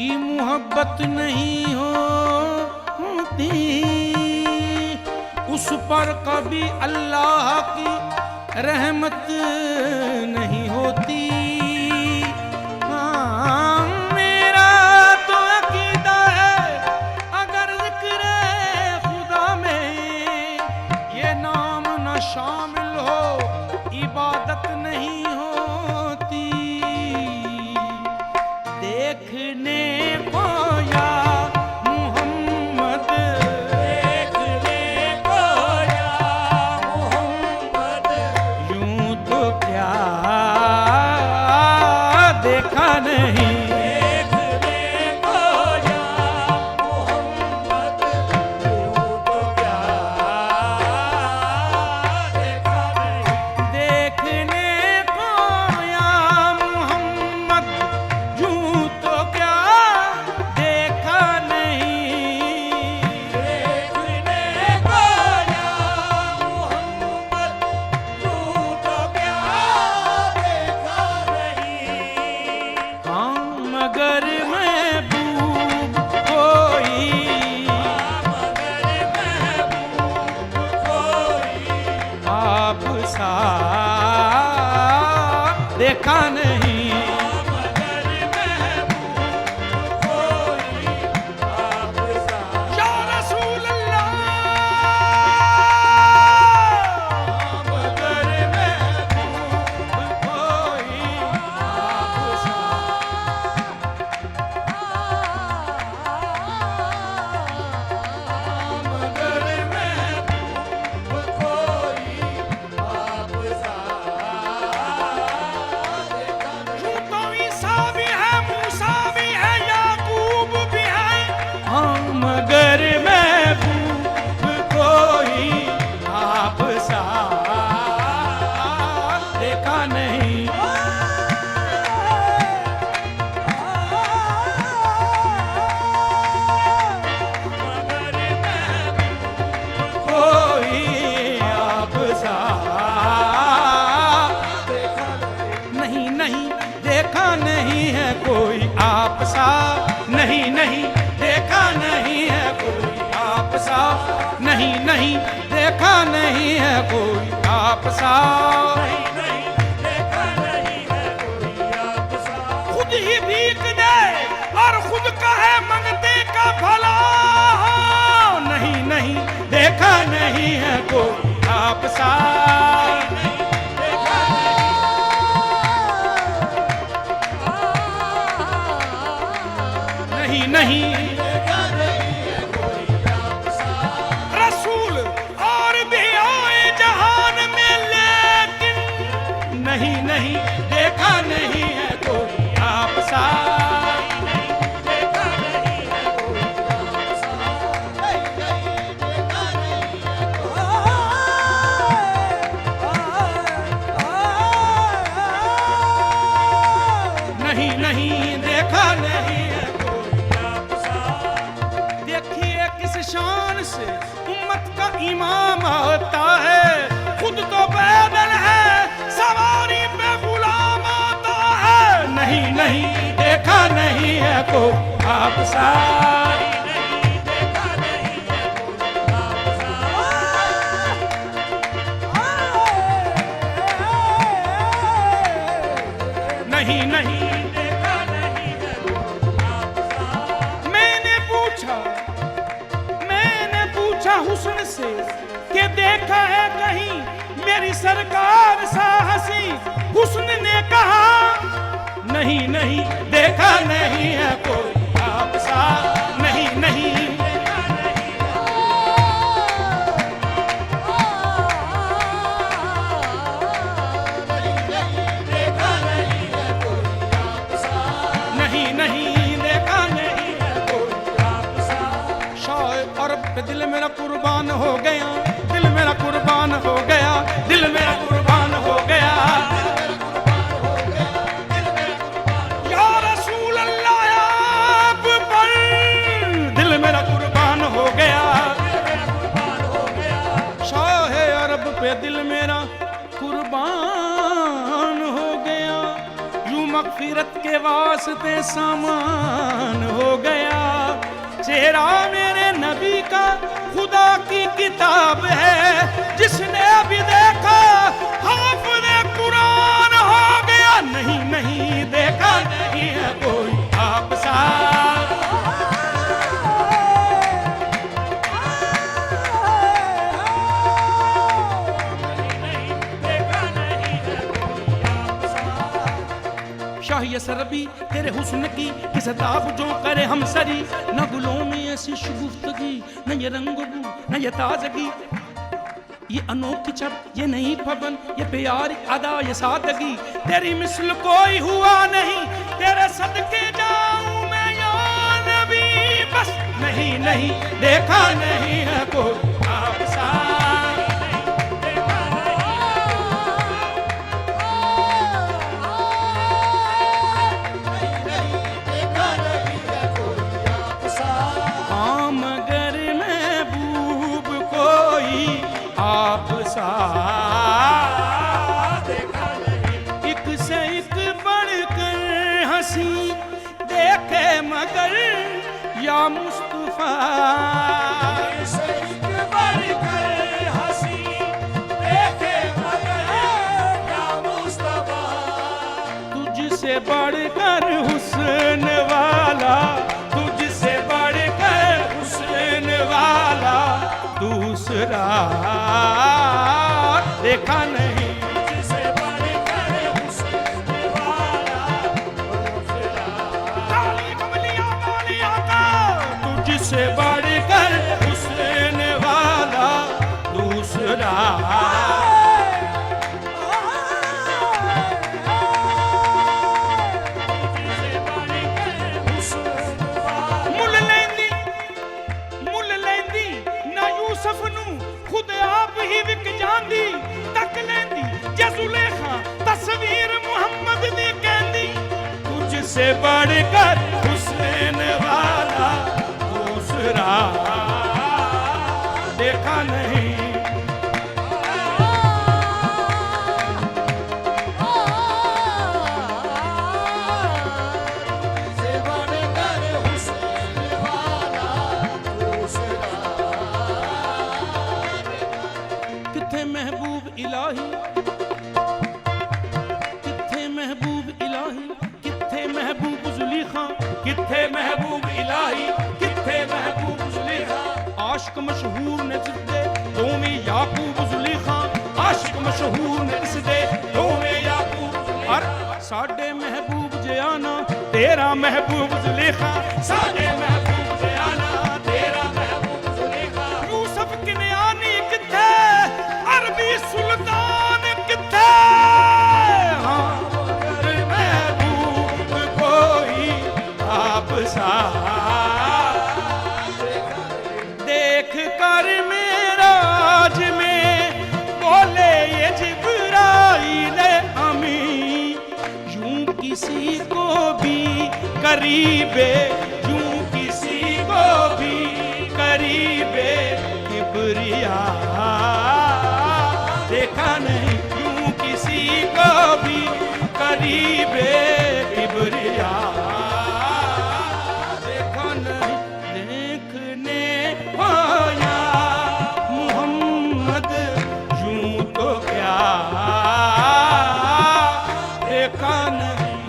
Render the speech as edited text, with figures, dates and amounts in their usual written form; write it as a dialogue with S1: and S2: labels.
S1: की मोहब्बत नहीं होती, उस पर कभी अल्लाह की रहमत नहीं होती। हाँ, मेरा तो अकीदा है अगर ज़िक्र खुदा में ये नाम न शामिल हो इबादत नहीं होती। देखने को या मोहम्मद,
S2: देखने को या मोहम्मद,
S1: यूं तो क्या देखा नहीं।
S2: देखने को या मोहम्मद, यूं तो क्या देखा नहीं।
S1: देखने को या मोहम्मद, यूं तो क्या देखा नहीं।
S2: देखने को या मोहम्मद, यूं तो क्या देखा नहीं।
S1: हाँ, मगर महबूब कोई
S2: मगर महबूब कोई
S1: आप सा देखा नहीं।
S2: मगर महबूब कोई आप सा।
S1: या रसूल अल्लाह,
S2: मगर महबूब
S1: कोई आप सा
S2: मगर महबूब कोई आप सा देखा नहीं।
S1: यूं तो ईसा भी है, मूसा भी है, याकूब भी है। हाँ, मगर महबूब कोई आप सा देखा नहीं।
S2: मगर महबूब
S1: कोई आप सा
S2: देखा नहीं।
S1: नहीं नहीं देखा नहीं है कोई आप सा। नहीं नहीं देखा नहीं है कोई आप सा। नहीं नहीं देखा नहीं है कोई आप सा।
S2: नहीं नहीं देखा नहीं है कोई आप सा।
S1: खुद ही भीख दे और खुद कहे मंगते का भला। नहीं नहीं देखा नहीं है कोई आप सा।
S2: देखा
S1: नहीं नहीं
S2: देखा नहीं है कोई आप सा।
S1: रसूल और भी आए जहान में, लेकिन नहीं नहीं देखा नहीं है कोई आप सा।
S2: देखा नहीं है कोई आप सा। नहीं नहीं देखा नहीं है
S1: नहीं नहीं देखा नहीं है कोई।
S2: कोई आप सा।
S1: देखिए किस शान से उम्मत का इमाम आता है। खुद तो पैदल है, सवारी पे गुलाम आता है। नहीं नहीं देखा नहीं है कोई आप सा।
S2: नहीं देखा नहीं है कोई आप सा।
S1: नहीं नहीं
S2: देखा नहीं है कोई आप सा।
S1: मैंने पूछा हुस्न से कि देखा है कहीं मेरी सरकार सा हंसी। हुस्न ने कहा नहीं नहीं देखा नहीं है कोई आप सा। नहीं नहीं
S2: देखा नहीं है देखा नहीं है कोई आप सा।
S1: नहीं नहीं देखा नहीं है कोई।
S2: आप सा।
S1: शाह अरब पे दिल मेरा कुर्बान हो गया, दिल मेरा कुर्बान हो गया, दिल मेरा कुर्बान हो गया। या रसूल अल्लाह आप पर दिल मेरा कुर्बान हो गया। शाह अरब पे दिल मेरा कुर्बान हो गया। यूं मगफिरत के वास्ते सामान हो गया। चेहरा मेरे नबी का खुदा की किताब है, जिसने भी देखा हाफिज़ कुरान हो गया। नहीं नहीं देखा नहीं है कोई आप सा, शाही सरबी तेरे हुस्न की किस ताब जो करे हम सरी। न गुलों में ऐसी शगुफ्तगी, न ये रंग बू न ये ताजगी, ये अनोखी छप ये नहीं फबन, ये प्यार अदा ये सादगी। तेरी मिसल कोई हुआ नहीं, तेरे सदके जाऊं मैं या नबी। बस नहीं नहीं देखा नहीं है कोई आप सा, एक से एक बढ़कर हंसी देखे मगर या मुस्तफा। एक से एक बढ़कर हंसी देखे मगर या मुस्तफा। तुझसे बढ़कर हुस्न वाला, तुझसे बढ़कर हुस्न वाला दूसरा देखा नहीं। तुझसे बढ़कर हुस्न वाला दूसरा, काली कमलिया वालिया का। तुझसे बढ़कर हुस्न वाला दूसरा, मुल लेंदी ना यूसुफ नू खुद आप ही विक जांदी। तक लेंदी जे जुलेखा तस्वीर मुहम्मद दी कहंदी। तुझसे बढ़कर हुस्न वाला दूसरा देखा नहीं। महबूब इलाही किथे महबूब इलाही, किथे महबूब जुलीखा, किथे महबूब इलाही, किथे महबूब जुलीखा। आशिक मशहूर ने जिद्दे दोवें याकूब जुलीखा, आशिक मशहूर ने जिद्दे दोवें याकूब जुलीखा। साडे महबूब जियाना तेरा महबूब जुलीखा, साडे महबूब जियाना तेरा महबूब जुलीखा। यूसुफ किनयानी किथे, अरबी सुल्तान किथे। हाँ महबूब कोई आप सा, देख कर मेराज में बोले ये जिब्राइल अमी। यूं किसी को भी करीबे, यूं किसी को भी करीबे किबरिया देखा नहीं। यूं किसी को भी करीबे किबरिया देखा नहीं। देखने पाया मोहम्मद यूं तो क्या देखा नहीं।